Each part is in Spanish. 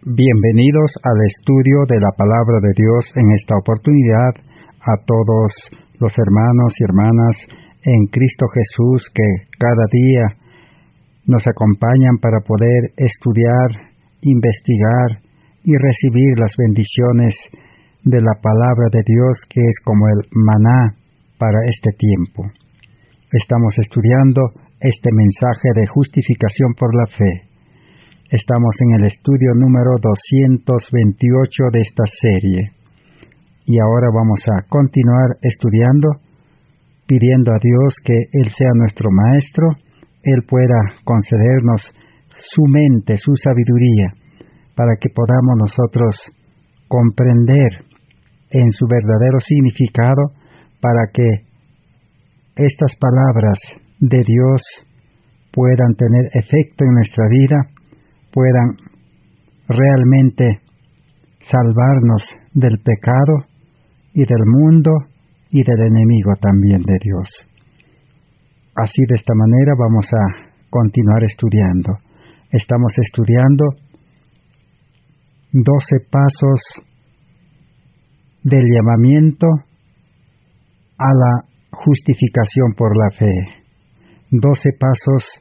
Bienvenidos al estudio de la Palabra de Dios en esta oportunidad a todos los hermanos y hermanas en Cristo Jesús que cada día nos acompañan para poder estudiar, investigar y recibir las bendiciones de la Palabra de Dios que es como el maná para este tiempo. Estamos estudiando este mensaje de justificación por la fe. Estamos en el estudio número 228 de esta serie. Y ahora vamos a continuar estudiando, pidiendo a Dios que Él sea nuestro Maestro, Él pueda concedernos su mente, su sabiduría, para que podamos nosotros comprender en su verdadero significado, para que estas palabras de Dios puedan tener efecto en nuestra vida, puedan realmente salvarnos del pecado y del mundo y del enemigo también de Dios. Así de esta manera vamos a continuar estudiando. Estamos estudiando 12 pasos del llamamiento a la justificación por la fe. 12 pasos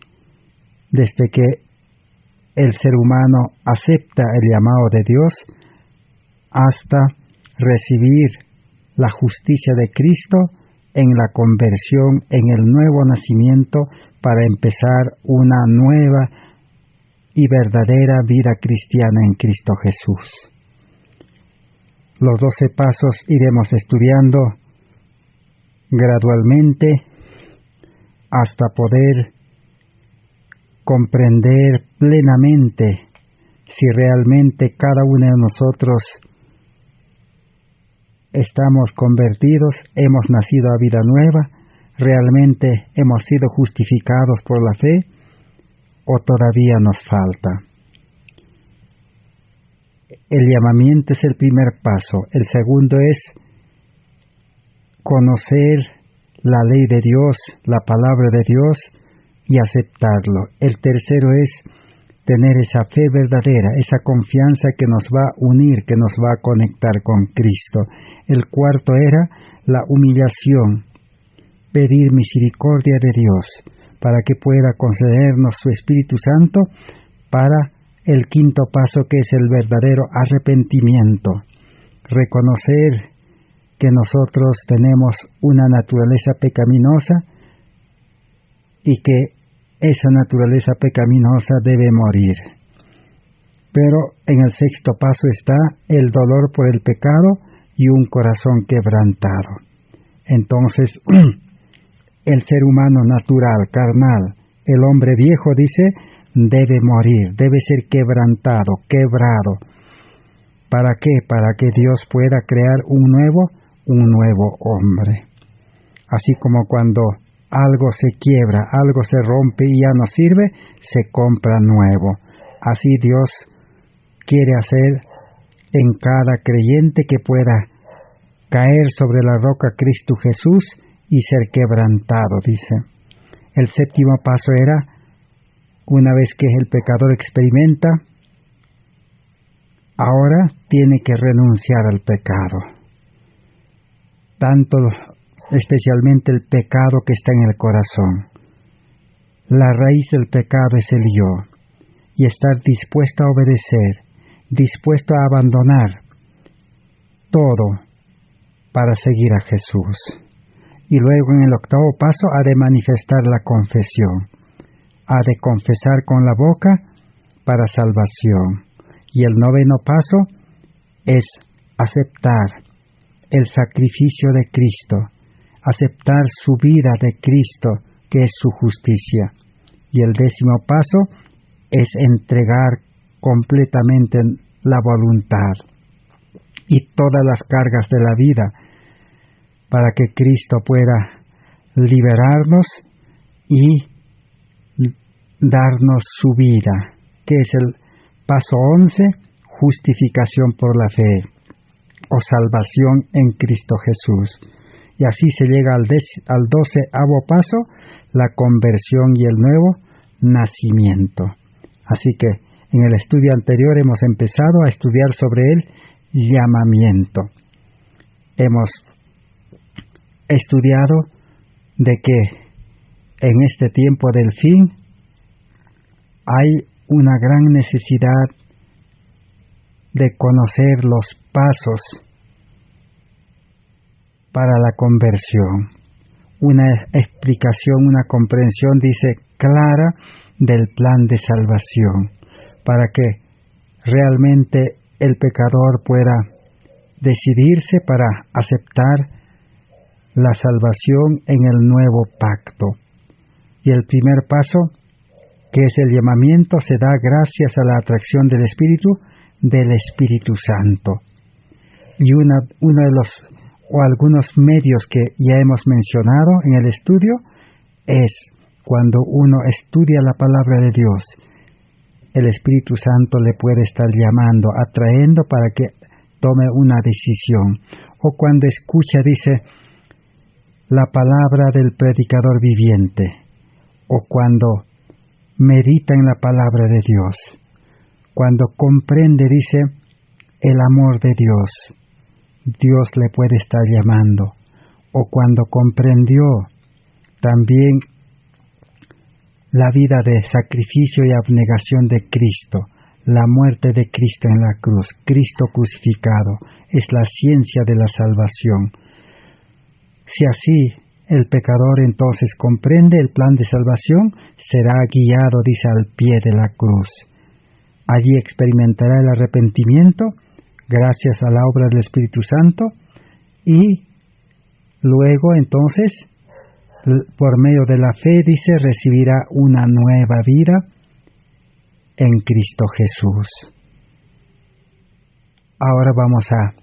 desde que el ser humano acepta el llamado de Dios hasta recibir la justicia de Cristo en la conversión, en el nuevo nacimiento, para empezar una nueva y verdadera vida cristiana en Cristo Jesús. Los 12 pasos iremos estudiando gradualmente hasta poder comprender plenamente si realmente cada uno de nosotros estamos convertidos, hemos nacido a vida nueva, realmente hemos sido justificados por la fe o todavía nos falta. El llamamiento es el primer paso. El segundo es conocer la ley de Dios, la palabra de Dios, y aceptarlo. El tercero es tener esa fe verdadera, esa confianza que nos va a unir, que nos va a conectar con Cristo. El cuarto era la humillación, pedir misericordia de Dios para que pueda concedernos su Espíritu Santo para el quinto paso, que es el verdadero arrepentimiento, reconocer que nosotros tenemos una naturaleza pecaminosa y que esa naturaleza pecaminosa debe morir. Pero en el sexto paso está el dolor por el pecado y un corazón quebrantado. Entonces, el ser humano natural, carnal, el hombre viejo, dice, debe morir, debe ser quebrantado, quebrado. ¿Para qué? Para que Dios pueda crear un nuevo hombre. Así como cuando algo se quiebra, algo se rompe y ya no sirve, se compra nuevo. Así Dios quiere hacer en cada creyente que pueda caer sobre la roca Cristo Jesús y ser quebrantado, dice. El séptimo paso era, una vez que el pecador experimenta, ahora tiene que renunciar al pecado. Especialmente el pecado que está en el corazón. La raíz del pecado es el yo, y estar dispuesto a obedecer, dispuesto a abandonar todo para seguir a Jesús. Y luego en el octavo paso ha de manifestar la confesión, ha de confesar con la boca para salvación. Y el noveno paso es aceptar el sacrificio de Cristo, aceptar su vida de Cristo, que es su justicia. Y el décimo paso es entregar completamente la voluntad y todas las cargas de la vida para que Cristo pueda liberarnos y darnos su vida, que es el paso 11, justificación por la fe o salvación en Cristo Jesús. Y así se llega al 12º paso, la conversión y el nuevo nacimiento. Así que En el estudio anterior hemos empezado a estudiar sobre el llamamiento. Hemos estudiado de que en este tiempo del fin hay una gran necesidad de conocer los pasos para la conversión. Una explicación, una comprensión, dice, clara del plan de salvación, para que realmente el pecador pueda decidirse para aceptar la salvación en el nuevo pacto. Y el primer paso, que es el llamamiento, se da gracias a la atracción del Espíritu Santo. Y uno de los o algunos medios que ya hemos mencionado en el estudio es cuando uno estudia la palabra de Dios, el Espíritu Santo le puede estar llamando, atrayendo para que tome una decisión. O cuando escucha, dice, la palabra del predicador viviente, o cuando medita en la palabra de Dios, cuando comprende, dice, el amor de Dios, Dios le puede estar llamando, o cuando comprendió también la vida de sacrificio y abnegación de Cristo, la muerte de Cristo en la cruz, Cristo crucificado, es la ciencia de la salvación. Si así el pecador entonces comprende el plan de salvación, será guiado, dice, al pie de la cruz. Allí experimentará el arrepentimiento, gracias a la obra del Espíritu Santo, y luego entonces, por medio de la fe, dice, recibirá una nueva vida en Cristo Jesús. Ahora vamos a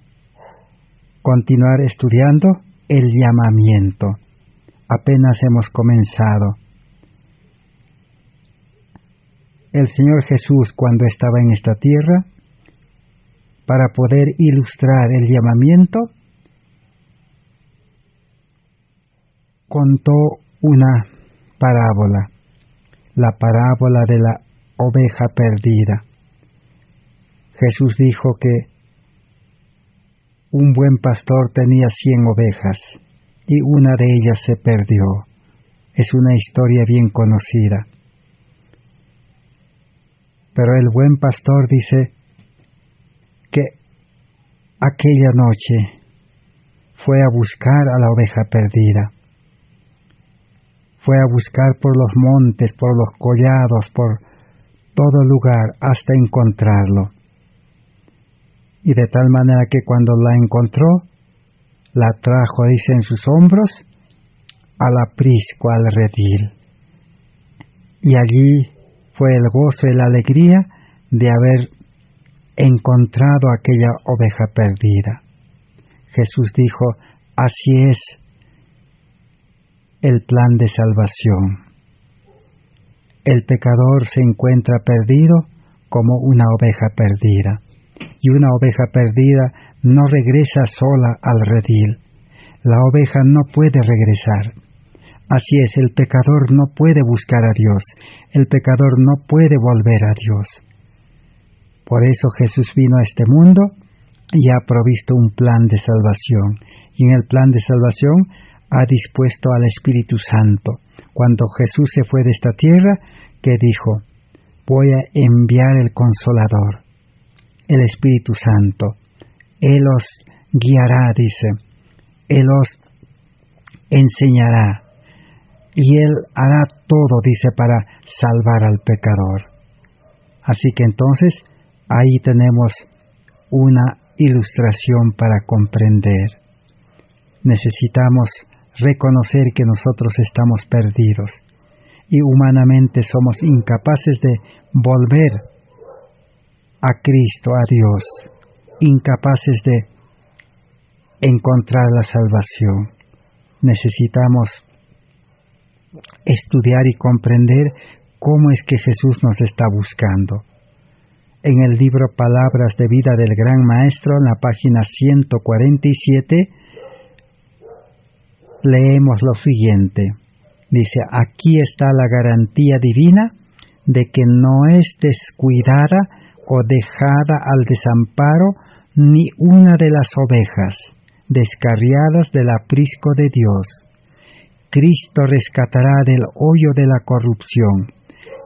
continuar estudiando el llamamiento. Apenas hemos comenzado. El Señor Jesús, cuando estaba en esta tierra, para poder ilustrar el llamamiento, contó una parábola, la parábola de la oveja perdida. Jesús dijo que un buen pastor tenía 100 ovejas y una de ellas se perdió. Es una historia bien conocida. Pero el buen pastor dice que aquella noche fue a buscar a la oveja perdida. Fue a buscar por los montes, por los collados, por todo lugar, hasta encontrarlo. Y de tal manera que cuando la encontró, la trajo, dice, en sus hombros, al aprisco, al redil. Y allí fue el gozo y la alegría de haber encontrado aquella oveja perdida. Jesús dijo, así es el plan de salvación. El pecador se encuentra perdido como una oveja perdida. Y una oveja perdida no regresa sola al redil. La oveja no puede regresar. Así es, el pecador no puede buscar a Dios. El pecador no puede volver a Dios. Por eso Jesús vino a este mundo y ha provisto un plan de salvación. Y en el plan de salvación ha dispuesto al Espíritu Santo. Cuando Jesús se fue de esta tierra, que dijo, voy a enviar el Consolador, el Espíritu Santo. Él os guiará, dice, Él os enseñará, y Él hará todo, dice, para salvar al pecador. Así que entonces, ahí tenemos una ilustración para comprender. Necesitamos reconocer que nosotros estamos perdidos, y humanamente somos incapaces de volver a Cristo, a Dios, incapaces de encontrar la salvación. Necesitamos estudiar y comprender cómo es que Jesús nos está buscando. En el libro Palabras de Vida del Gran Maestro, en la página 147, leemos lo siguiente. Dice, aquí está la garantía divina de que no es descuidada o dejada al desamparo ni una de las ovejas descarriadas del aprisco de Dios. Cristo rescatará del hoyo de la corrupción,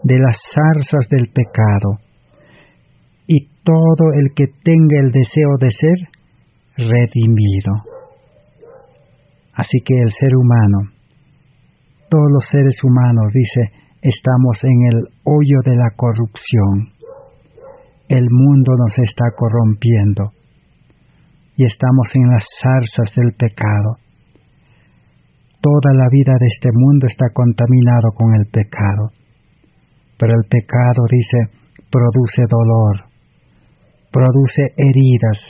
de las zarzas del pecado, y todo el que tenga el deseo de ser redimido. Así que el ser humano, todos los seres humanos, dice, estamos en el hoyo de la corrupción. El mundo nos está corrompiendo y estamos en las zarzas del pecado. Toda la vida de este mundo está contaminado con el pecado. Pero el pecado, dice, produce dolor, produce heridas,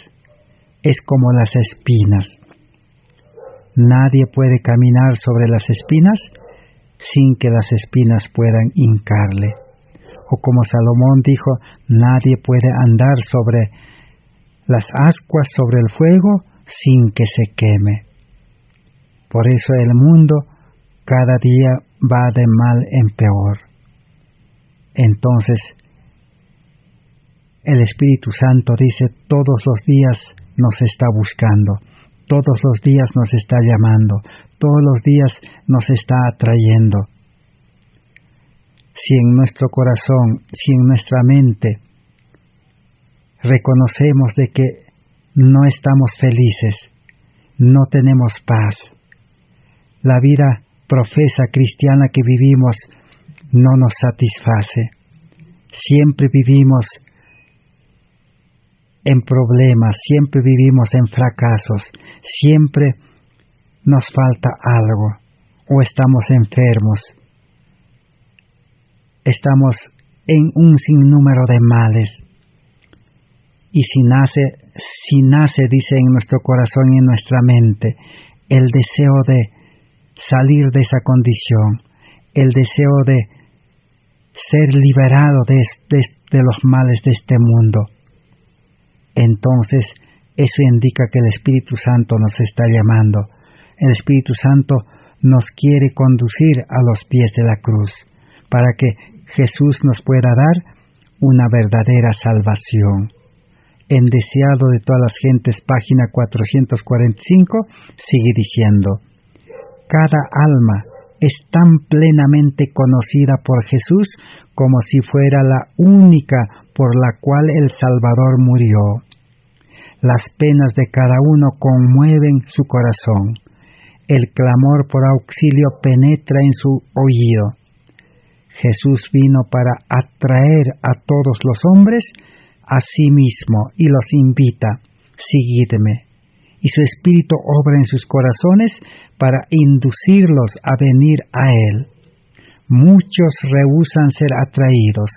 es como las espinas. Nadie puede caminar sobre las espinas sin que las espinas puedan hincarle. O como Salomón dijo, nadie puede andar sobre las ascuas, sobre el fuego, sin que se queme. Por eso el mundo cada día va de mal en peor. Entonces, el Espíritu Santo dice, todos los días nos está buscando, todos los días nos está llamando, todos los días nos está atrayendo. Si en nuestro corazón, si en nuestra mente reconocemos de que no estamos felices, no tenemos paz, la vida profesa cristiana que vivimos no nos satisface, siempre vivimos en problemas, siempre vivimos en fracasos, siempre nos falta algo, o estamos enfermos, estamos en un sinnúmero de males. Y si nace, dice, en nuestro corazón y en nuestra mente, el deseo de salir de esa condición, el deseo de ser liberado de los males de este mundo, entonces eso indica que el Espíritu Santo nos está llamando. El Espíritu Santo nos quiere conducir a los pies de la cruz, para que Jesús nos pueda dar una verdadera salvación. En Deseado de todas las gentes, página 445, sigue diciendo, cada alma es tan plenamente conocida por Jesús como si fuera la única por la cual el Salvador murió. Las penas de cada uno conmueven su corazón. El clamor por auxilio penetra en su oído. Jesús vino para atraer a todos los hombres a sí mismo y los invita, seguidme. Y su Espíritu obra en sus corazones para inducirlos a venir a Él. Muchos rehúsan ser atraídos.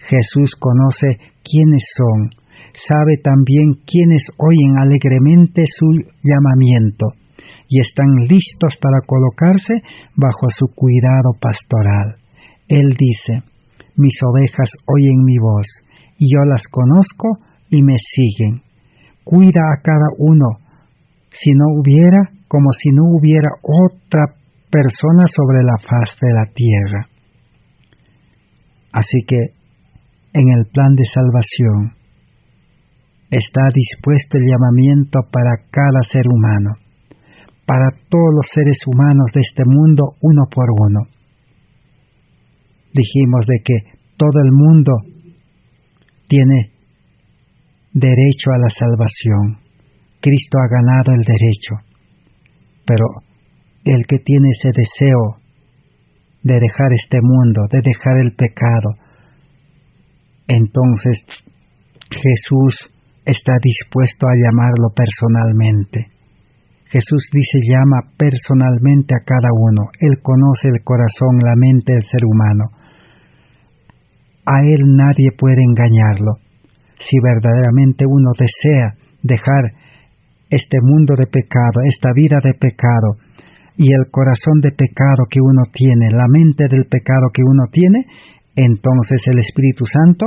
Jesús conoce quiénes son, sabe también quiénes oyen alegremente su llamamiento y están listos para colocarse bajo su cuidado pastoral. Él dice, mis ovejas oyen mi voz, y yo las conozco y me siguen. Cuida a cada uno, como si no hubiera otra persona sobre la faz de la tierra. Así que, en el plan de salvación, está dispuesto el llamamiento para cada ser humano, para todos los seres humanos de este mundo, uno por uno. Dijimos de que todo el mundo tiene derecho a la salvación. Cristo ha ganado el derecho, pero el que tiene ese deseo de dejar este mundo, de dejar el pecado, entonces Jesús está dispuesto a llamarlo personalmente. Jesús dice, llama personalmente a cada uno. Él conoce el corazón, la mente del ser humano. A Él nadie puede engañarlo. Si verdaderamente uno desea dejar este mundo de pecado, esta vida de pecado, y el corazón de pecado que uno tiene, la mente del pecado que uno tiene, entonces el Espíritu Santo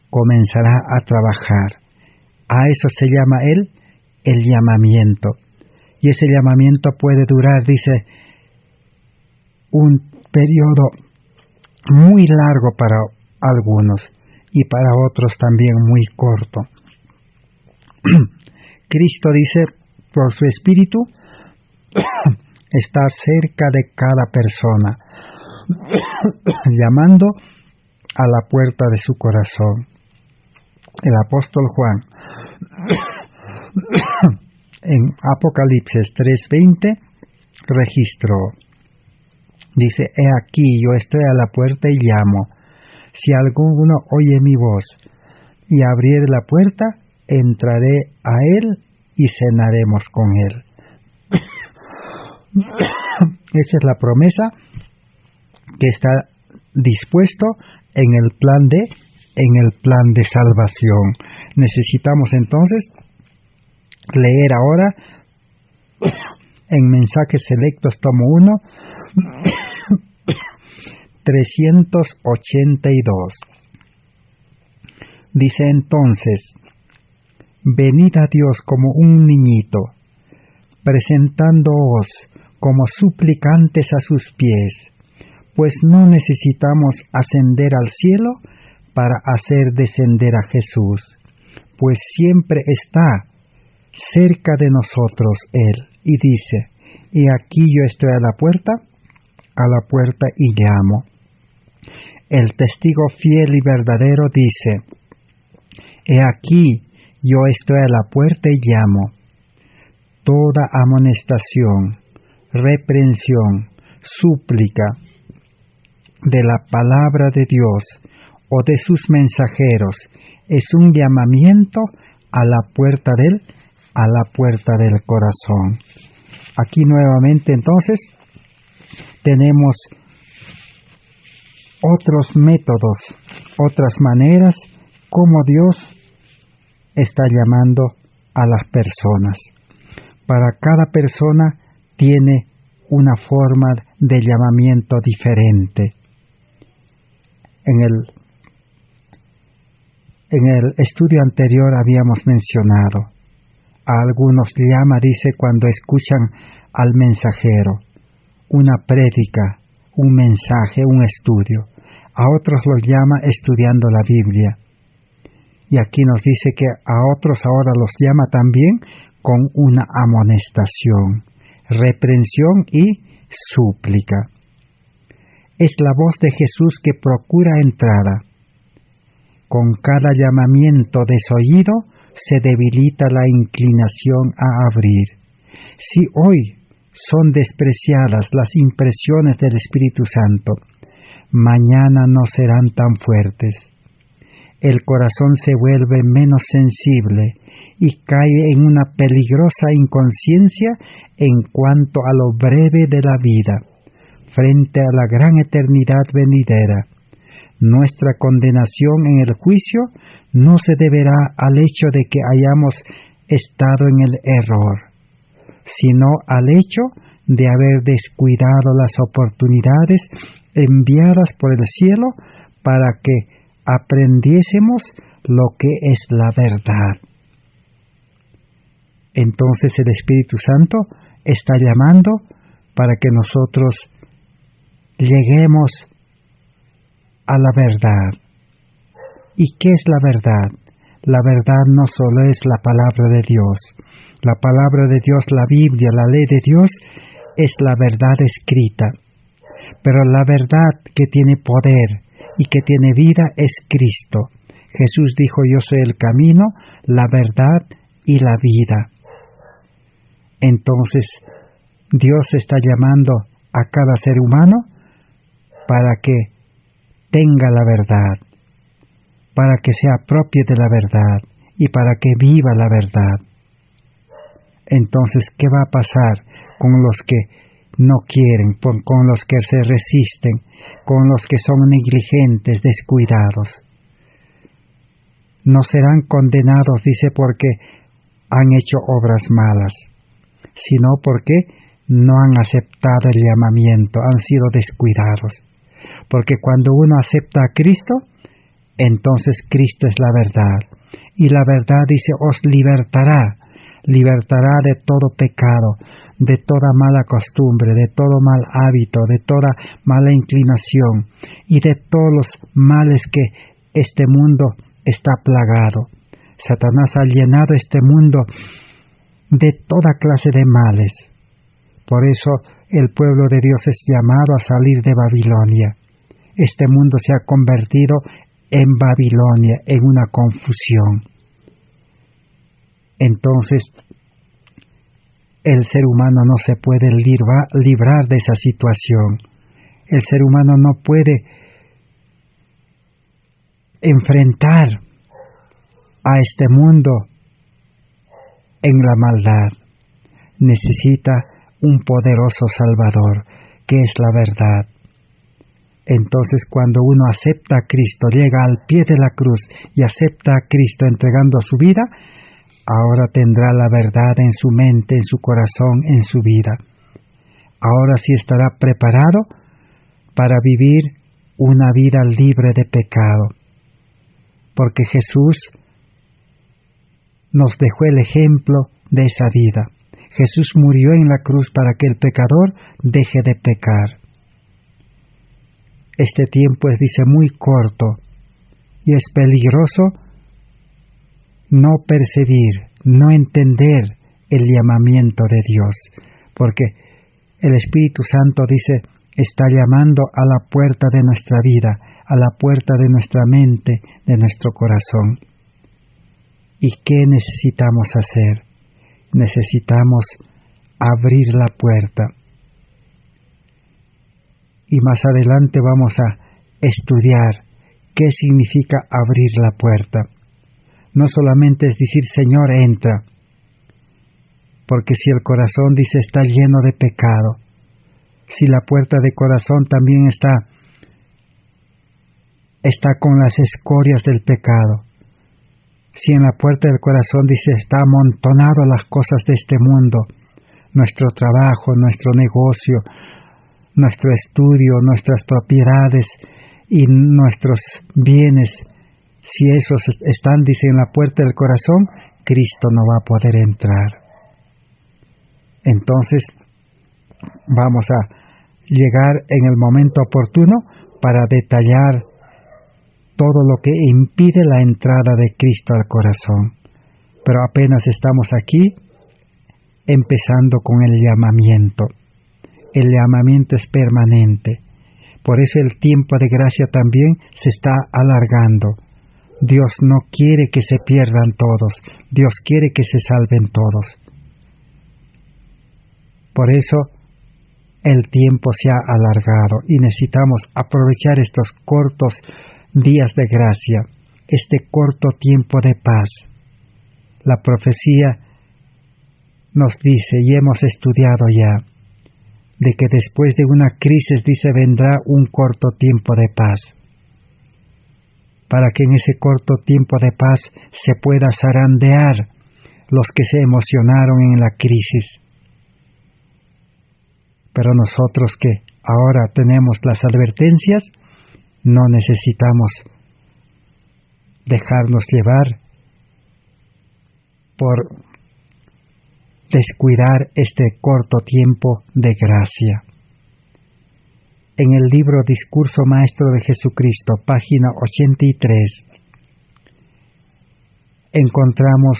comenzará a trabajar. A eso se llama Él el llamamiento. Y ese llamamiento puede durar, dice, un periodo muy largo para algunos y para otros también muy corto. Cristo dice, por su Espíritu, está cerca de cada persona, llamando a la puerta de su corazón. El apóstol Juan, en Apocalipsis 3:20, registró, dice, he aquí, yo estoy a la puerta y llamo. Si alguno oye mi voz y abriere la puerta, entraré a él y cenaremos con él. Esa es la promesa que está dispuesto en el plan de salvación. Necesitamos entonces leer ahora en Mensajes Selectos, tomo 1, 382. Dice entonces, venid a Dios como un niñito, presentándoos como suplicantes a sus pies, pues no necesitamos ascender al cielo para hacer descender a Jesús, pues siempre está cerca de nosotros Él, y dice, y aquí yo estoy a la puerta y llamo. El testigo fiel y verdadero dice, he aquí yo estoy a la puerta y llamo. Toda amonestación, reprensión, súplica de la palabra de Dios o de sus mensajeros es un llamamiento a la puerta del corazón. Aquí nuevamente entonces tenemos otros métodos, otras maneras como Dios está llamando a las personas. Para cada persona tiene una forma de llamamiento diferente. En el estudio anterior habíamos mencionado, a algunos llama, dice, cuando escuchan al mensajero, una prédica, un mensaje, un estudio. A otros los llama estudiando la Biblia. Y aquí nos dice que a otros ahora los llama también con una amonestación, reprensión y súplica. Es la voz de Jesús que procura entrada. Con cada llamamiento desoído se debilita la inclinación a abrir. Si hoy son despreciadas las impresiones del Espíritu Santo, mañana no serán tan fuertes. El corazón se vuelve menos sensible y cae en una peligrosa inconsciencia en cuanto a lo breve de la vida, frente a la gran eternidad venidera. Nuestra condenación en el juicio no se deberá al hecho de que hayamos estado en el error, sino al hecho de haber descuidado las oportunidades enviadas por el cielo para que aprendiésemos lo que es la verdad. Entonces el Espíritu Santo está llamando para que nosotros lleguemos a la verdad. ¿Y qué es la verdad? La verdad no solo es la palabra de Dios. La palabra de Dios, la Biblia, la ley de Dios, es la verdad escrita. Pero la verdad que tiene poder y que tiene vida es Cristo. Jesús dijo, yo soy el camino, la verdad y la vida. Entonces, Dios está llamando a cada ser humano para que tenga la verdad, para que se apropie de la verdad y para que viva la verdad. Entonces, ¿qué va a pasar con los que no quieren, con los que se resisten, con los que son negligentes, descuidados? No serán condenados, dice, porque han hecho obras malas, sino porque no han aceptado el llamamiento, han sido descuidados. Porque cuando uno acepta a Cristo, entonces Cristo es la verdad. Y la verdad, dice, os libertará. libertará de todo pecado, de toda mala costumbre, de todo mal hábito, de toda mala inclinación y de todos los males que este mundo está plagado. Satanás ha llenado este mundo de toda clase de males. Por eso el pueblo de Dios es llamado a salir de Babilonia. Este mundo se ha convertido en Babilonia, en una confusión. Entonces, el ser humano no se puede librar de esa situación. El ser humano no puede enfrentar a este mundo en la maldad. Necesita un poderoso Salvador, que es la verdad. Entonces, cuando uno acepta a Cristo, llega al pie de la cruz y acepta a Cristo entregando su vida, ahora tendrá la verdad en su mente, en su corazón, en su vida. Ahora sí estará preparado para vivir una vida libre de pecado, porque Jesús nos dejó el ejemplo de esa vida. Jesús murió en la cruz para que el pecador deje de pecar. Este tiempo es, dice, muy corto y es peligroso no percibir, no entender el llamamiento de Dios, porque el Espíritu Santo, dice, está llamando a la puerta de nuestra vida, a la puerta de nuestra mente, de nuestro corazón. ¿Y qué necesitamos hacer? Necesitamos abrir la puerta. Y más adelante vamos a estudiar qué significa abrir la puerta. No solamente es decir, Señor, entra, porque si el corazón, dice, está lleno de pecado, si la puerta de corazón también está con las escorias del pecado, si en la puerta del corazón, dice, está amontonado las cosas de este mundo, nuestro trabajo, nuestro negocio, nuestro estudio, nuestras propiedades y nuestros bienes, si esos están, dice, en la puerta del corazón, Cristo no va a poder entrar. Entonces, vamos a llegar en el momento oportuno para detallar todo lo que impide la entrada de Cristo al corazón. Pero apenas estamos aquí, empezando con el llamamiento. El llamamiento es permanente. Por eso el tiempo de gracia también se está alargando. Dios no quiere que se pierdan todos. Dios quiere que se salven todos. Por eso el tiempo se ha alargado y necesitamos aprovechar estos cortos días de gracia, este corto tiempo de paz. La profecía nos dice, y hemos estudiado ya, de que después de una crisis, dice, vendrá un corto tiempo de paz, para que en ese corto tiempo de paz se pueda zarandear los que se emocionaron en la crisis. Pero nosotros que ahora tenemos las advertencias, no necesitamos dejarnos llevar por descuidar este corto tiempo de gracia. En el libro Discurso Maestro de Jesucristo, página 83, encontramos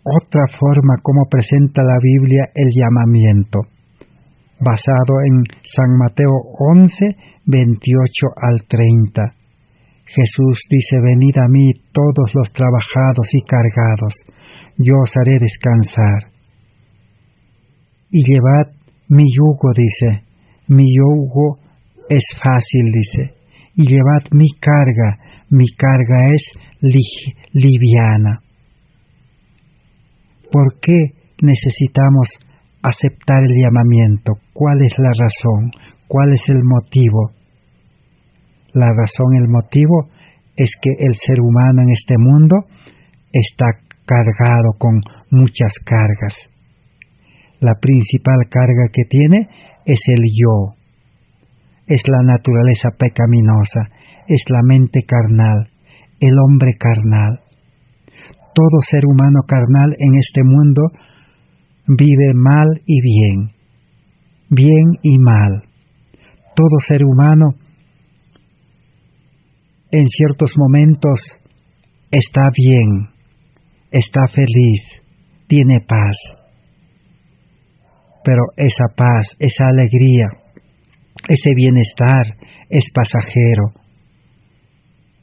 otra forma como presenta la Biblia el llamamiento, basado en San Mateo 11, 28 al 30. Jesús dice, venid a mí todos los trabajados y cargados, yo os haré descansar. Y llevad mi yugo, dice, mi yugo es fácil, dice, y llevad mi carga es liviana. ¿Por qué necesitamos aceptar el llamamiento? ¿Cuál es la razón? ¿Cuál es el motivo? La razón, el motivo es que el ser humano en este mundo está cargado con muchas cargas. La principal carga que tiene es el yo, es la naturaleza pecaminosa, es la mente carnal, el hombre carnal. Todo ser humano carnal en este mundo vive mal y bien, bien y mal. Todo ser humano en ciertos momentos está bien, está feliz, tiene paz. Pero esa paz, esa alegría, ese bienestar es pasajero.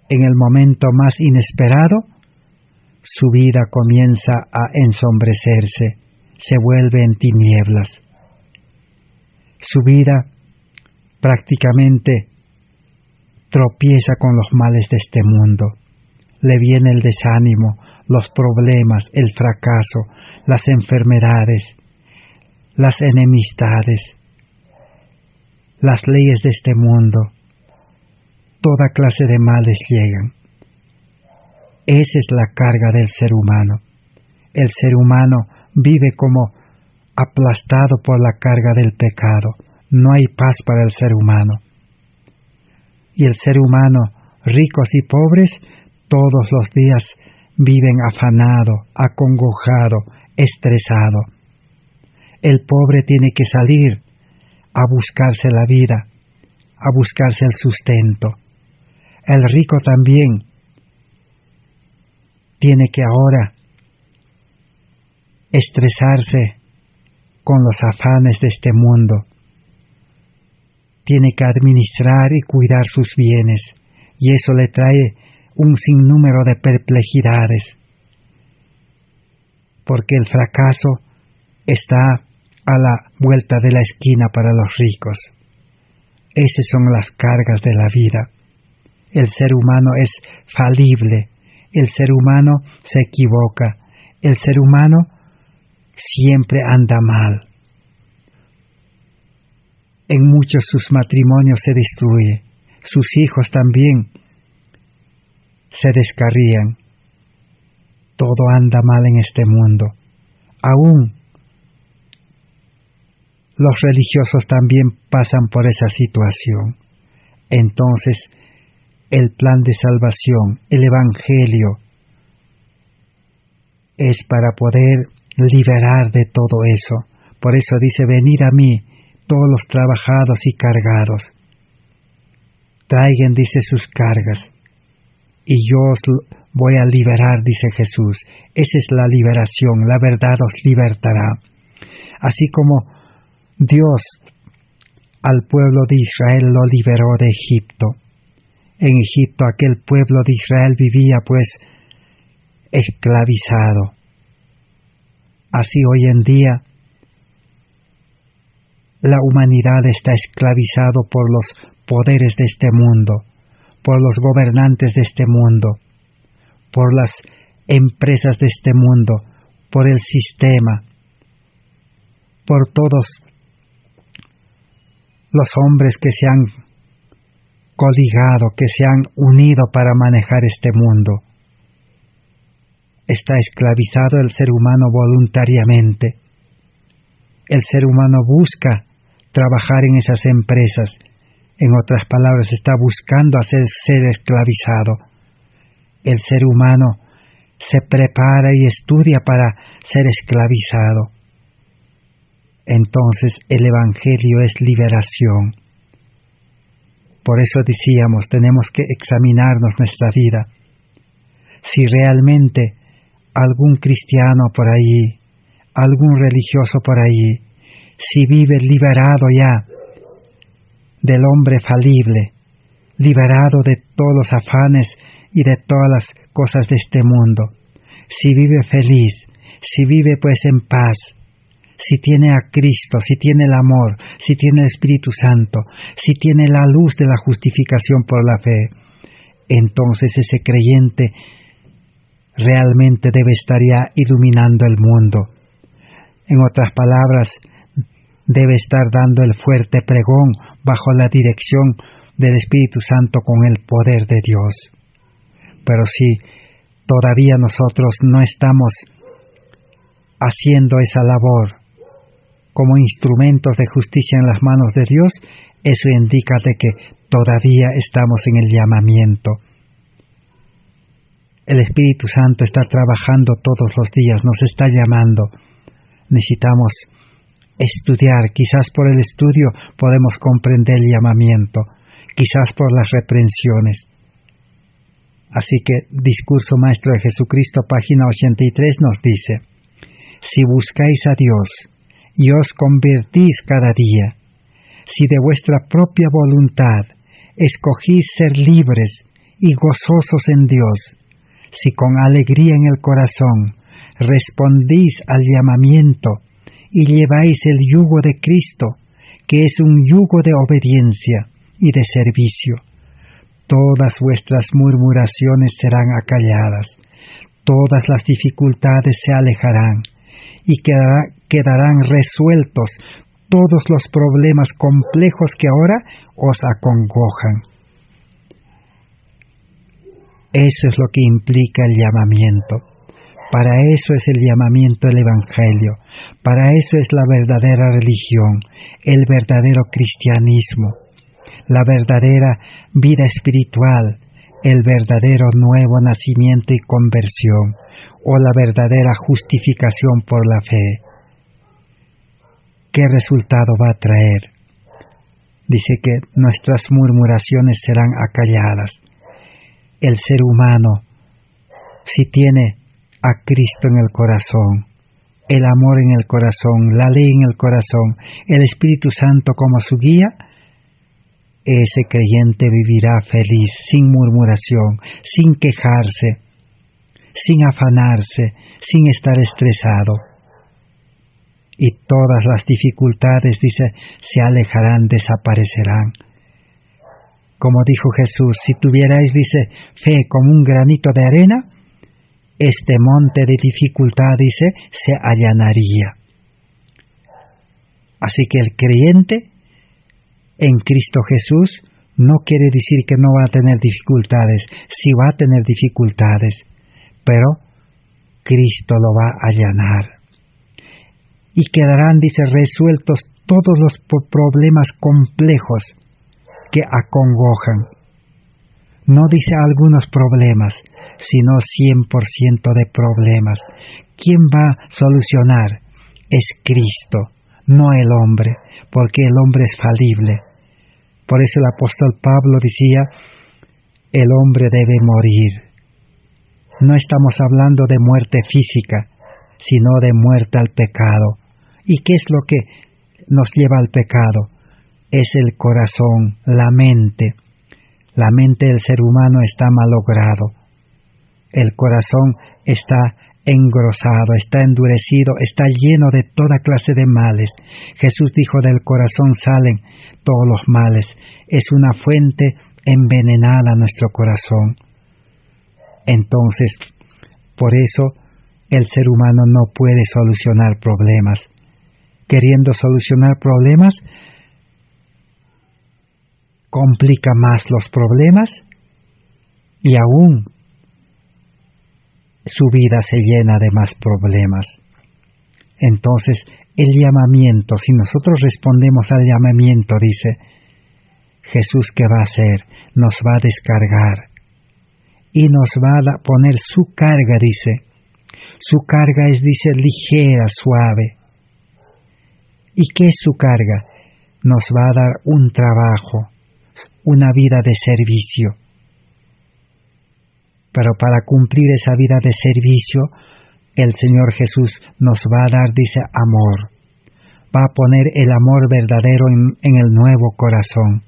En el momento más inesperado, su vida comienza a ensombrecerse, se vuelve en tinieblas. Su vida prácticamente tropieza con los males de este mundo. Le viene el desánimo, los problemas, el fracaso, las enfermedades, las enemistades, las leyes de este mundo. Toda clase de males llegan. Esa es la carga del ser humano. El ser humano vive como aplastado por la carga del pecado. No hay paz para el ser humano. Y el ser humano, ricos y pobres, todos los días viven afanado, acongojado, estresado. El pobre tiene que salir a buscarse la vida, a buscarse el sustento. El rico también tiene que ahora estresarse con los afanes de este mundo. Tiene que administrar y cuidar sus bienes, y eso le trae un sinnúmero de perplejidades, porque el fracaso está a la vuelta de la esquina para los ricos. Esas son las cargas de la vida. El ser humano es falible, el ser humano se equivoca, el ser humano siempre anda mal. En muchos sus matrimonios se destruye, sus hijos también se descarrían. Todo anda mal en este mundo. Aún los religiosos también pasan por esa situación. Entonces, el plan de salvación, el Evangelio, es para poder liberar de todo eso. Por eso dice, venid a mí, todos los trabajados y cargados. Traigan, dice, sus cargas, y yo os voy a liberar, dice Jesús. Esa es la liberación, la verdad os libertará. Así como Dios al pueblo de Israel lo liberó de Egipto. En Egipto aquel pueblo de Israel vivía pues esclavizado. Así hoy en día la humanidad está esclavizado por los poderes de este mundo, por los gobernantes de este mundo, por las empresas de este mundo, por el sistema, por todos los hombres que se han coligado, que se han unido para manejar este mundo. Está esclavizado el ser humano voluntariamente. El ser humano busca trabajar en esas empresas. En otras palabras, está buscando ser esclavizado. El ser humano se prepara y estudia para ser esclavizado. Entonces el Evangelio es liberación. Por eso decíamos, tenemos que examinarnos nuestra vida. Si realmente algún cristiano por allí, algún religioso por allí, si vive liberado ya del hombre falible, liberado de todos los afanes y de todas las cosas de este mundo, si vive feliz, si vive pues en paz, si tiene a Cristo, si tiene el amor, si tiene el Espíritu Santo, si tiene la luz de la justificación por la fe, entonces ese creyente realmente debe estar ya iluminando el mundo. En otras palabras, debe estar dando el fuerte pregón bajo la dirección del Espíritu Santo con el poder de Dios. Pero si todavía nosotros no estamos haciendo esa labor como instrumentos de justicia en las manos de Dios, eso indica de que todavía estamos en el llamamiento. El Espíritu Santo está trabajando todos los días, nos está llamando. Necesitamos estudiar, quizás por el estudio podemos comprender el llamamiento, quizás por las reprensiones. Así que, Discurso Maestro de Jesucristo, página 83, nos dice: si buscáis a Dios y os convertís cada día, si de vuestra propia voluntad escogís ser libres y gozosos en Dios, si con alegría en el corazón respondís al llamamiento y lleváis el yugo de Cristo, que es un yugo de obediencia y de servicio, todas vuestras murmuraciones serán acalladas, todas las dificultades se alejarán y quedarán resueltos todos los problemas complejos que ahora os acongojan. Eso es lo que implica el llamamiento. Para eso es el llamamiento del Evangelio. Para eso es la verdadera religión, el verdadero cristianismo, la verdadera vida espiritual, el verdadero nuevo nacimiento y conversión, o la verdadera justificación por la fe. ¿Qué resultado va a traer? Dice que nuestras murmuraciones serán acalladas. El ser humano, si tiene a Cristo en el corazón, el amor en el corazón, la ley en el corazón, el Espíritu Santo como su guía, ese creyente vivirá feliz, sin murmuración, sin quejarse, sin afanarse, sin estar estresado. Y todas las dificultades, dice, se alejarán, desaparecerán. Como dijo Jesús, si tuvierais, dice, fe como un granito de arena, este monte de dificultad, dice, se allanaría. Así que el creyente en Cristo Jesús no quiere decir que no va a tener dificultades, sí va a tener dificultades, pero Cristo lo va a allanar. Y quedarán, dice, resueltos todos los problemas complejos que acongojan. No dice algunos problemas, sino 100% de problemas. ¿Quién va a solucionar? Es Cristo, no el hombre, porque el hombre es falible. Por eso el apóstol Pablo decía, el hombre debe morir. No estamos hablando de muerte física, sino de muerte al pecado. ¿Y qué es lo que nos lleva al pecado? Es el corazón, la mente. La mente del ser humano está malogrado. El corazón está engrosado, está endurecido, está lleno de toda clase de males. Jesús dijo, del corazón salen todos los males. Es una fuente envenenada nuestro corazón. Entonces, por eso el ser humano no puede solucionar problemas. Queriendo solucionar problemas, complica más los problemas y aún su vida se llena de más problemas. Entonces, el llamamiento, si nosotros respondemos al llamamiento, dice, Jesús, ¿qué va a hacer? Nos va a descargar y nos va a poner su carga, dice. Su carga es, dice, ligera, suave. ¿Y qué es su carga? Nos va a dar un trabajo, una vida de servicio. Pero para cumplir esa vida de servicio, el Señor Jesús nos va a dar, dice, amor. Va a poner el amor verdadero en el nuevo corazón.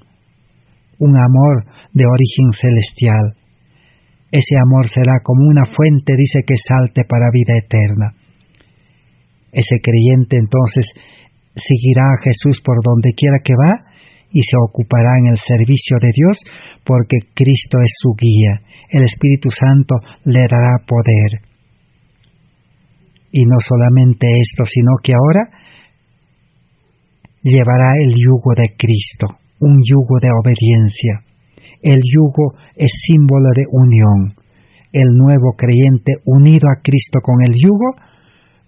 Un amor de origen celestial. Ese amor será como una fuente, dice, que salte para vida eterna. Ese creyente entonces seguirá a Jesús por donde quiera que va y se ocupará en el servicio de Dios porque Cristo es su guía. El Espíritu Santo le dará poder. Y no solamente esto, sino que ahora llevará el yugo de Cristo, un yugo de obediencia. El yugo es símbolo de unión. El nuevo creyente unido a Cristo con el yugo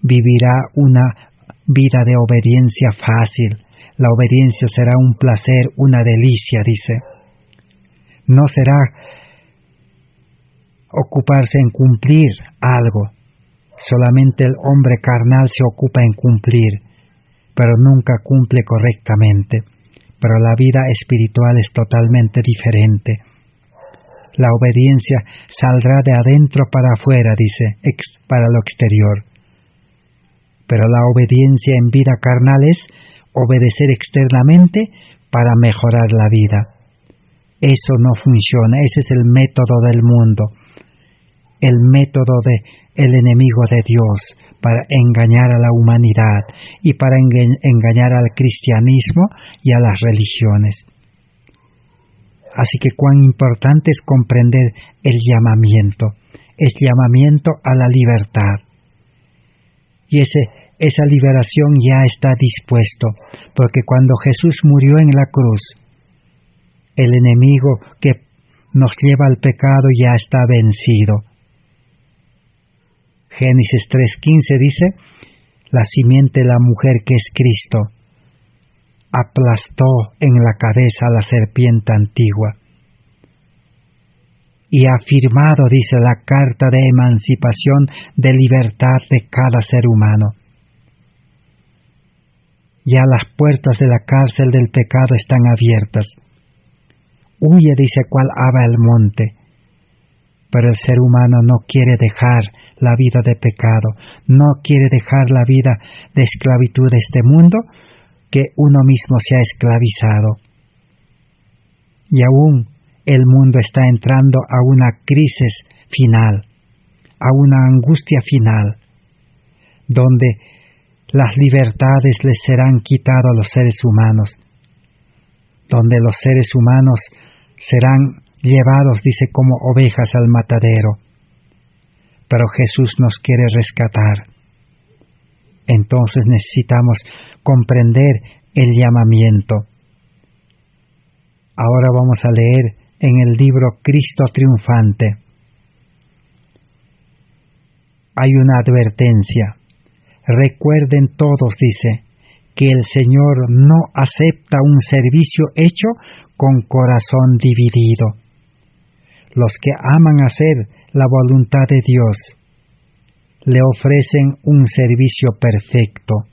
vivirá una vida de obediencia fácil. La obediencia será un placer, una delicia, dice. No será ocuparse en cumplir algo. Solamente el hombre carnal se ocupa en cumplir, pero nunca cumple correctamente. Pero la vida espiritual es totalmente diferente. La obediencia saldrá de adentro para afuera, dice, para lo exterior. Pero la obediencia en vida carnal es obedecer externamente para mejorar la vida. Eso no funciona, ese es el método del mundo, el método del enemigo de Dios para engañar a la humanidad y para engañar al cristianismo y a las religiones. Así que cuán importante es comprender el llamamiento, es llamamiento a la libertad. Y esa liberación ya está dispuesto, porque cuando Jesús murió en la cruz, el enemigo que nos lleva al pecado ya está vencido. Génesis 3:15 dice, la simiente de la mujer que es Cristo aplastó en la cabeza a la serpiente antigua. Y ha firmado, dice, la carta de emancipación de libertad de cada ser humano. Ya las puertas de la cárcel del pecado están abiertas. Huye, dice, cual ave al monte. Pero el ser humano no quiere dejar la vida de pecado, no quiere dejar la vida de esclavitud de este mundo, que uno mismo se ha esclavizado. Y aún el mundo está entrando a una crisis final, a una angustia final, donde las libertades les serán quitadas a los seres humanos, donde los seres humanos serán llevados, dice, como ovejas al matadero. Pero Jesús nos quiere rescatar. Entonces necesitamos comprender el llamamiento. Ahora vamos a leer en el libro Cristo Triunfante. Hay una advertencia. Recuerden todos, dice, que el Señor no acepta un servicio hecho con corazón dividido. Los que aman hacer la voluntad de Dios le ofrecen un servicio perfecto.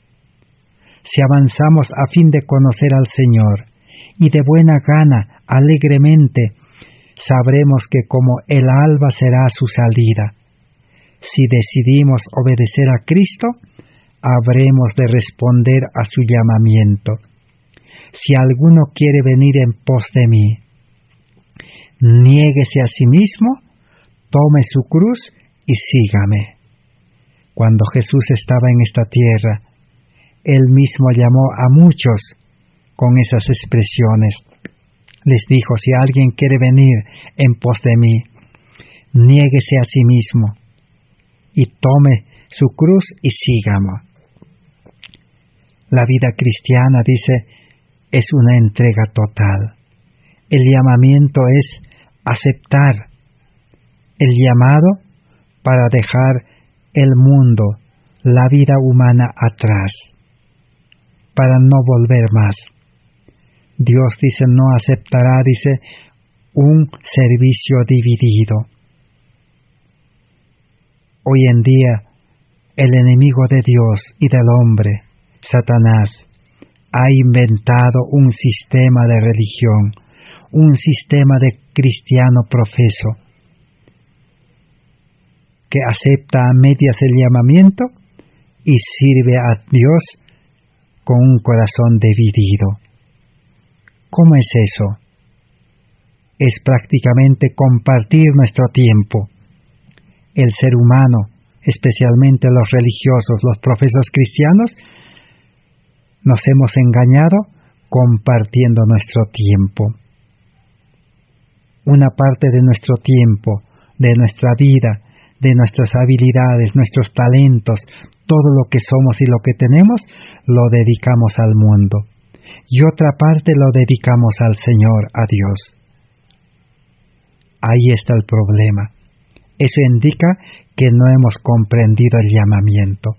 Si avanzamos a fin de conocer al Señor y de buena gana, alegremente, sabremos que como el alba será su salida. Si decidimos obedecer a Cristo, habremos de responder a su llamamiento. Si alguno quiere venir en pos de mí, niéguese a sí mismo, tome su cruz y sígame. Cuando Jesús estaba en esta tierra, Él mismo llamó a muchos con esas expresiones. Les dijo, si alguien quiere venir en pos de mí, niéguese a sí mismo y tome su cruz y sígame. La vida cristiana, dice, es una entrega total. El llamamiento es aceptar el llamado para dejar el mundo, la vida humana atrás, para no volver más. Dios, dice, no aceptará, dice, un servicio dividido. Hoy en día, el enemigo de Dios y del hombre, Satanás, ha inventado un sistema de religión, un sistema de cristiano profeso, que acepta a medias el llamamiento y sirve a Dios con un corazón dividido. ¿Cómo es eso? Es prácticamente compartir nuestro tiempo. El ser humano, especialmente los religiosos, los profesos cristianos, nos hemos engañado compartiendo nuestro tiempo. Una parte de nuestro tiempo, de nuestra vida, de nuestras habilidades, nuestros talentos, todo lo que somos y lo que tenemos, lo dedicamos al mundo. Y otra parte lo dedicamos al Señor, a Dios. Ahí está el problema. Eso indica que no hemos comprendido el llamamiento.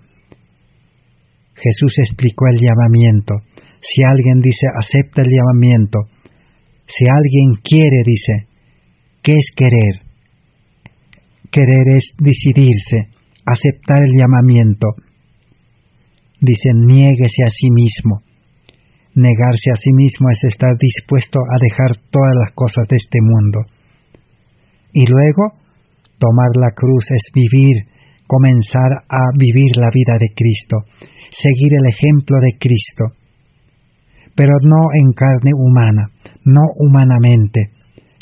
Jesús explicó el llamamiento. Si alguien dice, acepta el llamamiento. Si alguien quiere, dice, ¿qué es querer? querer es decidirse, aceptar el llamamiento. Dice, niéguese a sí mismo. Negarse a sí mismo es estar dispuesto a dejar todas las cosas de este mundo. Y luego, tomar la cruz es vivir, comenzar a vivir la vida de Cristo, seguir el ejemplo de Cristo, pero no en carne humana, no humanamente,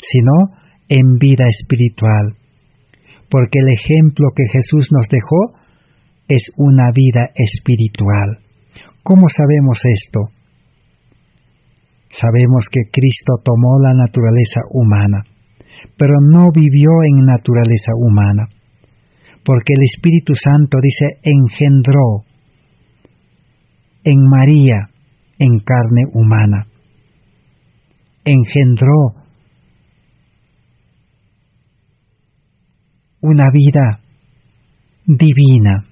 sino en vida espiritual, porque el ejemplo que Jesús nos dejó es una vida espiritual. ¿Cómo sabemos esto? Sabemos que Cristo tomó la naturaleza humana, pero no vivió en naturaleza humana, porque el Espíritu Santo, dice, engendró en María en carne humana. Engendró una vida divina,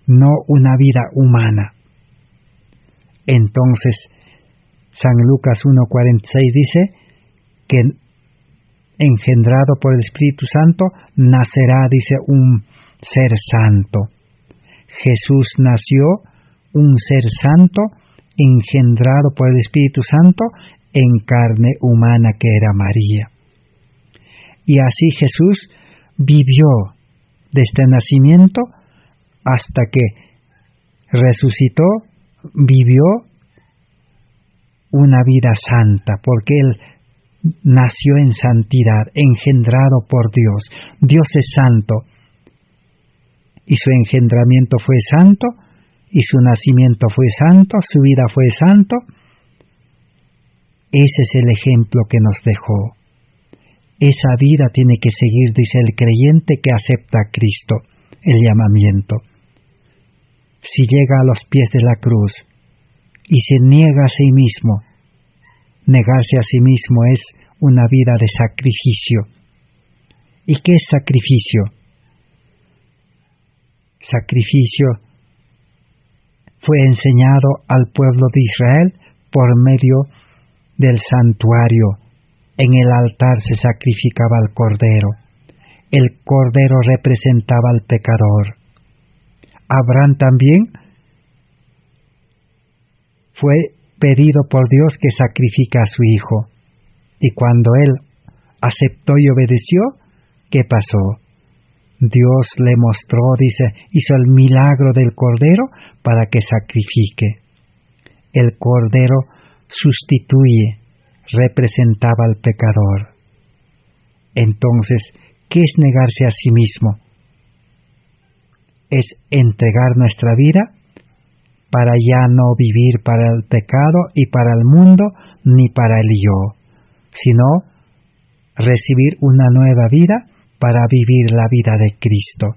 no una vida humana. Entonces, San Lucas 1:46 dice que engendrado por el Espíritu Santo nacerá, dice, un ser santo. Jesús nació un ser santo engendrado por el Espíritu Santo en carne humana que era María. Y así Jesús vivió desde el nacimiento hasta que resucitó, vivió una vida santa, porque Él nació en santidad, engendrado por Dios. Dios es santo, y su engendramiento fue santo, y su nacimiento fue santo, su vida fue santo. Ese es el ejemplo que nos dejó. Esa vida tiene que seguir, dice el creyente que acepta a Cristo, el llamamiento. Si llega a los pies de la cruz y se niega a sí mismo, negarse a sí mismo es una vida de sacrificio. ¿Y qué es sacrificio? Sacrificio fue enseñado al pueblo de Israel por medio del santuario. En el altar se sacrificaba al cordero. El cordero representaba al pecador. Abraham también fue pedido por Dios que sacrifique a su hijo. Y cuando él aceptó y obedeció, ¿qué pasó? Dios le mostró, dice, hizo el milagro del cordero para que sacrifique. El cordero sustituye, representaba al pecador. Entonces, ¿qué es negarse a sí mismo? Es entregar nuestra vida para ya no vivir para el pecado y para el mundo, ni para el yo, sino recibir una nueva vida para vivir la vida de Cristo.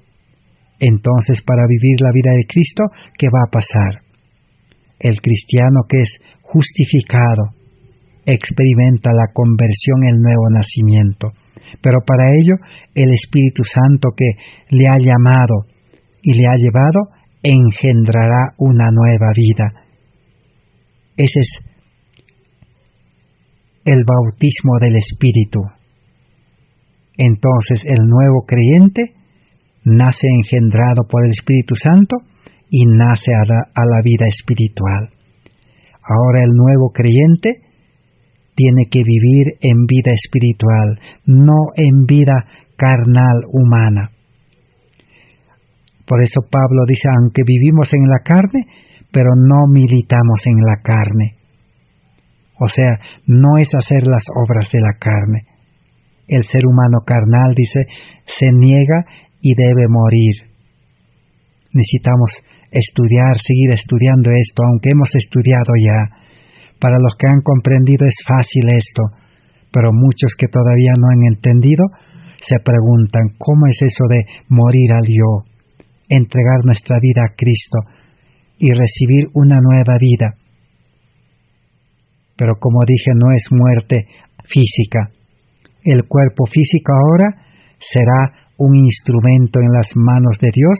Entonces, para vivir la vida de Cristo, ¿qué va a pasar? El cristiano que es justificado experimenta la conversión, el nuevo nacimiento. Pero para ello, el Espíritu Santo que le ha llamado y le ha llevado, engendrará una nueva vida. Ese es el bautismo del Espíritu. Entonces el nuevo creyente nace engendrado por el Espíritu Santo y nace a la vida espiritual. Ahora el nuevo creyente tiene que vivir en vida espiritual, no en vida carnal humana. Por eso Pablo dice, aunque vivimos en la carne, pero no militamos en la carne. O sea, no es hacer las obras de la carne. El ser humano carnal, dice, se niega y debe morir. Necesitamos estudiar, seguir estudiando esto, aunque hemos estudiado ya. Para los que han comprendido es fácil esto, pero muchos que todavía no han entendido se preguntan, ¿cómo es eso de morir al yo? Entregar nuestra vida a Cristo y recibir una nueva vida. Pero como dije, no es muerte física. El cuerpo físico ahora será un instrumento en las manos de Dios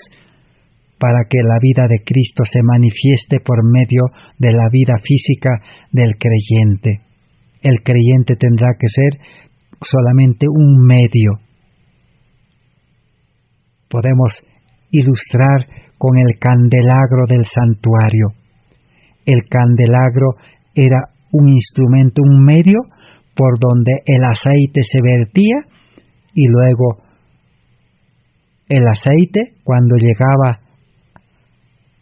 para que la vida de Cristo se manifieste por medio de la vida física del creyente. El creyente tendrá que ser solamente un medio. podemos ilustrar con el candelabro del santuario. El candelabro era un instrumento, un medio por donde el aceite se vertía y luego el aceite, cuando llegaba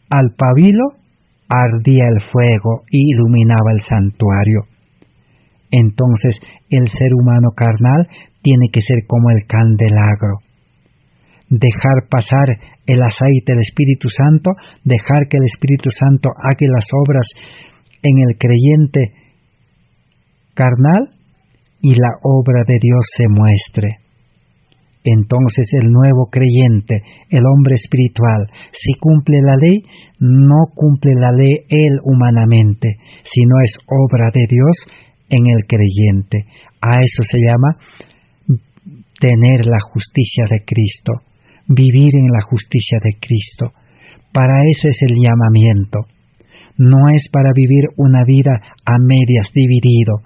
al pabilo, ardía el fuego y iluminaba el santuario. Entonces el ser humano carnal tiene que ser como el candelabro. Dejar pasar el aceite del Espíritu Santo, dejar que el Espíritu Santo haga las obras en el creyente carnal y la obra de Dios se muestre. Entonces el nuevo creyente, el hombre espiritual, si cumple la ley, no cumple la ley él humanamente, sino es obra de Dios en el creyente. A eso se llama tener la justicia de Cristo, vivir en la justicia de Cristo. Para eso es el llamamiento. No es para vivir una vida a medias, dividido,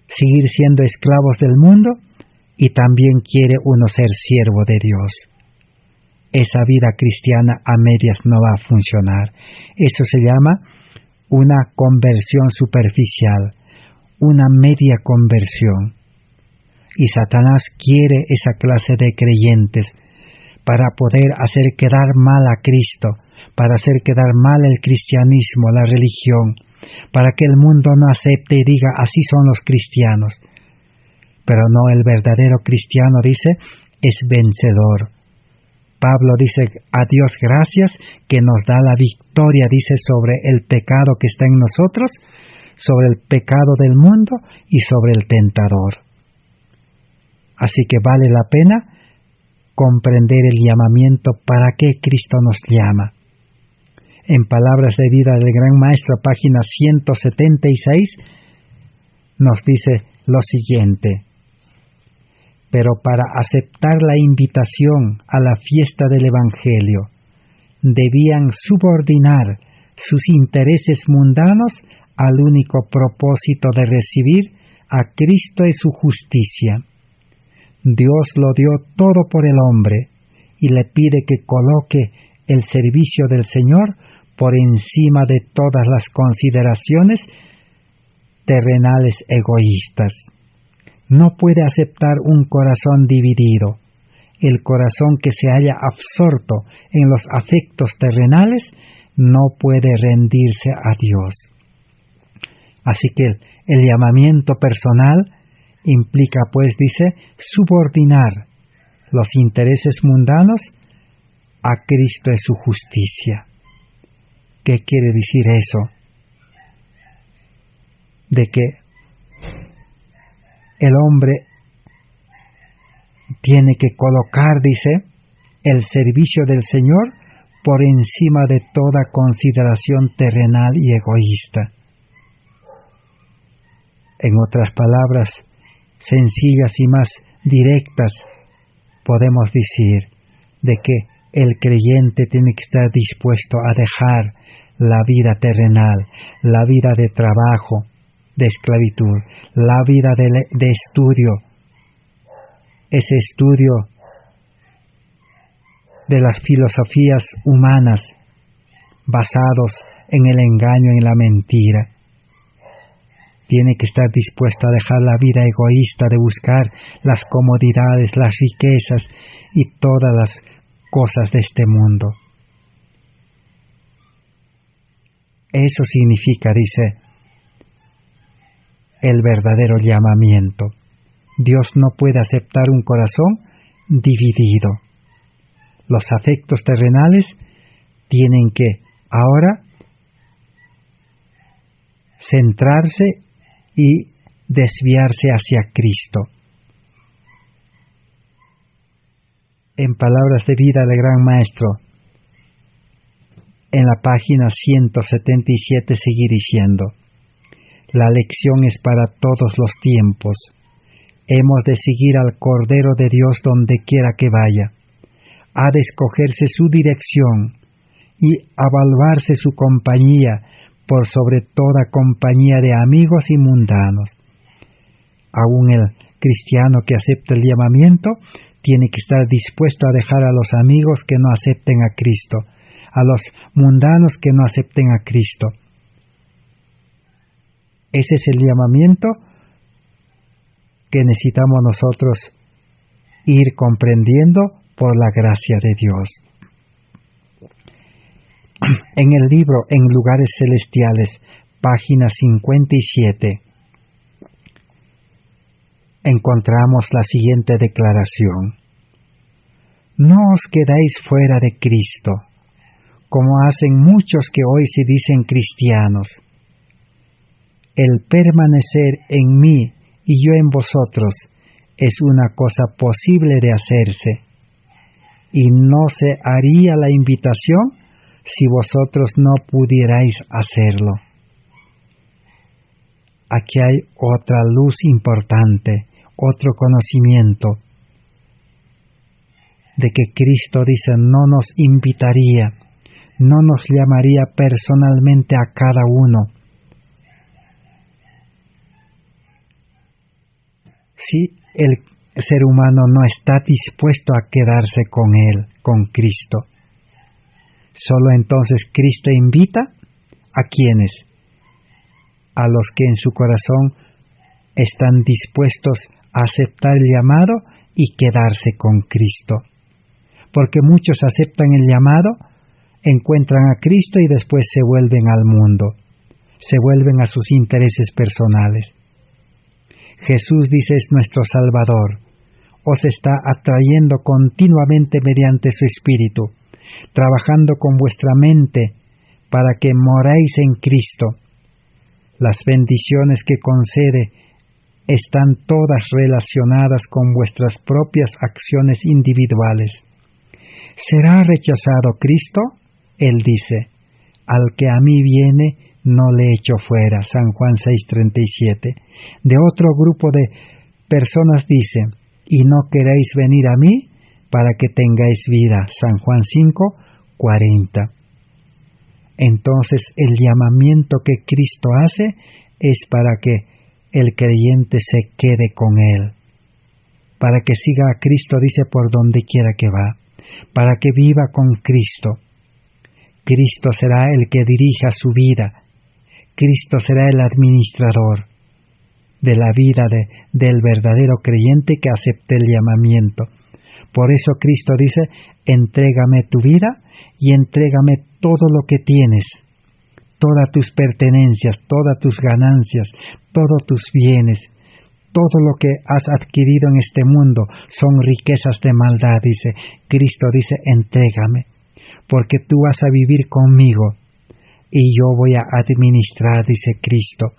seguir siendo esclavos del mundo, y también quiere uno ser siervo de Dios. Esa vida cristiana a medias no va a funcionar. Eso se llama una conversión superficial, una media conversión. Y Satanás quiere esa clase de creyentes para poder hacer quedar mal a Cristo, para hacer quedar mal el cristianismo, la religión, para que el mundo no acepte y diga así son los cristianos. Pero no, el verdadero cristiano, dice, es vencedor. Pablo dice, a Dios gracias que nos da la victoria, dice, sobre el pecado que está en nosotros, sobre el pecado del mundo y sobre el tentador. Así que vale la pena comprender el llamamiento para qué Cristo nos llama. En Palabras de Vida del Gran Maestro, página 176, nos dice lo siguiente: pero para aceptar la invitación a la fiesta del Evangelio, debían subordinar sus intereses mundanos al único propósito de recibir a Cristo y su justicia. Dios lo dio todo por el hombre y le pide que coloque el servicio del Señor por encima de todas las consideraciones terrenales egoístas. No puede aceptar un corazón dividido. El corazón que se halla absorto en los afectos terrenales no puede rendirse a Dios. Así que el llamamiento personal implica, pues, dice, subordinar los intereses mundanos a Cristo y su justicia. ¿Qué quiere decir eso? De que el hombre tiene que colocar, dice, el servicio del Señor por encima de toda consideración terrenal y egoísta. En otras palabras sencillas y más directas, podemos decir de que el creyente tiene que estar dispuesto a dejar la vida terrenal, la vida de trabajo, de esclavitud, la vida de estudio, ese estudio de las filosofías humanas basados en el engaño y la mentira. Tiene que estar dispuesto a dejar la vida egoísta de buscar las comodidades, las riquezas y todas las cosas de este mundo. Eso significa, dice, el verdadero llamamiento. Dios no puede aceptar un corazón dividido. Los afectos terrenales tienen que ahora centrarse y desviarse hacia Cristo. En Palabras de Vida del Gran Maestro, en la página 177 sigue diciendo: la lección es para todos los tiempos. Hemos de seguir al Cordero de Dios donde quiera que vaya. Ha de escogerse su dirección y evaluarse su compañía por sobre toda compañía de amigos y mundanos. Aún el cristiano que acepta el llamamiento tiene que estar dispuesto a dejar a los amigos que no acepten a Cristo, a los mundanos que no acepten a Cristo. Ese es el llamamiento que necesitamos nosotros ir comprendiendo por la gracia de Dios. En el libro En Lugares Celestiales, página 57, encontramos la siguiente declaración: no os quedéis fuera de Cristo, como hacen muchos que hoy se dicen cristianos. El permanecer en mí y yo en vosotros es una cosa posible de hacerse, y no se haría la invitación si vosotros no pudierais hacerlo. Aquí hay otra luz importante, otro conocimiento, de que Cristo dice no nos invitaría, no nos llamaría personalmente a cada uno. Si el ser humano no está dispuesto a quedarse con Él, con Cristo, solo entonces Cristo invita a quienes, a los que en su corazón están dispuestos a aceptar el llamado y quedarse con Cristo. Porque muchos aceptan el llamado, encuentran a Cristo y después se vuelven al mundo, se vuelven a sus intereses personales. Jesús dice es nuestro Salvador, os está atrayendo continuamente mediante su Espíritu, trabajando con vuestra mente para que moráis en Cristo. Las bendiciones que concede están todas relacionadas con vuestras propias acciones individuales. ¿Será rechazado Cristo? Él dice, al que a mí viene, no le echo fuera. San Juan 6:37. De otro grupo de personas dice, y no queréis venir a mí para que tengáis vida. San Juan 5:40. Entonces el llamamiento que Cristo hace es para que el creyente se quede con Él, para que siga a Cristo, dice, por donde quiera que va, para que viva con Cristo. Cristo será el que dirija su vida, Cristo será el administrador de la vida del verdadero creyente que acepte el llamamiento. Por eso Cristo dice, entrégame tu vida y entrégame todo lo que tienes, todas tus pertenencias, todas tus ganancias, todos tus bienes, todo lo que has adquirido en este mundo son riquezas de maldad, dice. Cristo dice, entrégame, porque tú vas a vivir conmigo y yo voy a administrar, dice Cristo.